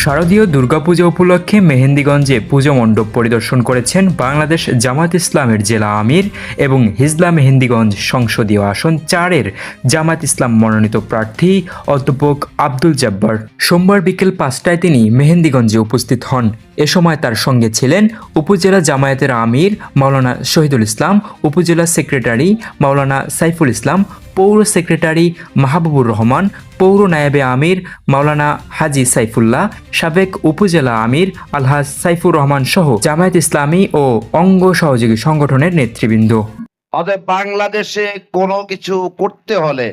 শারদীয় দুর্গাপূজা উপলক্ষে মেহেন্দিগঞ্জে পুজো মণ্ডপ পরিদর্শন করেছেন বাংলাদেশ জামায়াত ইসলামের জেলা আমির এবং হিজলা মেহেন্দিগঞ্জ সংসদীয় আসন 4-এর জামায়াত ইসলাম মনোনীত প্রার্থী অধ্যাপক আব্দুল জব্বার। সোমবার বিকেল 5টায় তিনি মেহেন্দিগঞ্জে উপস্থিত হন। এ সময় তার সঙ্গে ছিলেন উপজেলা জামায়াতের আমির মাওলানা শহীদুল ইসলাম, উপজেলা সেক্রেটারি মাওলানা সাইফুল ইসলাম, পৌর সেক্রেটারি মাহবুবুর রহমান, পৌর নায়েবে আমির মাওলানা হাজি সাইফুল্লাহ, সাবেক উপজেলা আমির আলহাজ সাইফুর রহমান সহ জামায়াত ইসলামী ও অঙ্গ সহযোগী সংগঠনের নেতৃবৃন্দ। অতএব বাংলাদেশে কোনো কিছু করতে হলে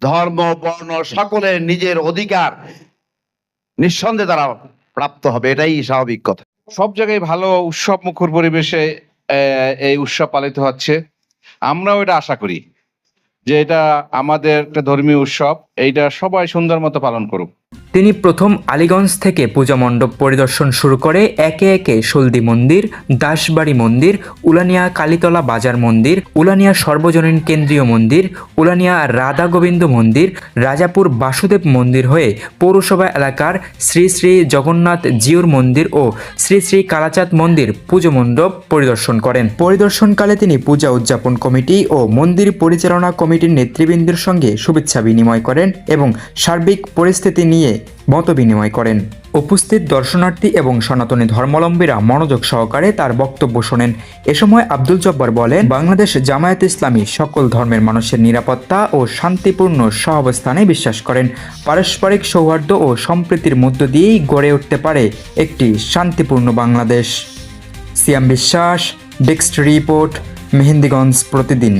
ধর্ম বর্ণ সকলের নিজের অধিকার নিঃসন্দেহে তারা প্রাপ্ত হবে, এটাই স্বাভাবিক কথা। সব জায়গায় ভালো উৎসব মুখর পরিবেশে এই উৎসব পালিত হচ্ছে। আমরাও এটা আশা করি যে এটা আমাদের একটা ধর্মীয় উৎসব, এইটা সবাই সুন্দর মতো পালন করুক। তিনি প্রথম আলীগঞ্জ থেকে পূজা মণ্ডপ পরিদর্শন শুরু করে একে একে সলদি মন্দির, দাসবাড়ি মন্দির, উলানিয়া কালীতলা বাজার মন্দির, উলানিয়া সর্বজনীন কেন্দ্রীয় মন্দির, উলানিয়া রাধা গোবিন্দ মন্দির, রাজাপুর বাসুদেব মন্দির হয়ে পৌরসভা এলাকার শ্রী শ্রী জগন্নাথ জিউর মন্দির ও শ্রী শ্রী কালাচাঁদ মন্দির পুজো মণ্ডপ পরিদর্শন করেন। পরিদর্শনকালে তিনি পূজা উদযাপন কমিটি ও মন্দির পরিচালনা কমিটির নেতৃবৃন্দের সঙ্গে শুভেচ্ছা বিনিময় করেন এবং সার্বিক পরিস্থিতি নিয়ে মত বিনিময় করেন। উপস্থিত দর্শনার্থী এবং সনাতনী ধর্মাবলম্বীরা মনোযোগ সহকারে তার বক্তব্য শোনেন। এ সময় আব্দুল জব্বার বলেন, বাংলাদেশ জামায়াত ইসলামী সকল ধর্মের মানুষের নিরাপত্তা ও শান্তিপূর্ণ সহাবস্থানে বিশ্বাস করেন। পারস্পরিক সৌহার্দ্য ও সম্প্রীতির মধ্য দিয়েই গড়ে উঠতে পারে একটি শান্তিপূর্ণ বাংলাদেশ। সিয়াম বিশ্বাস, ডেস্ক রিপোর্ট, মেহেন্দিগঞ্জ প্রতিদিন।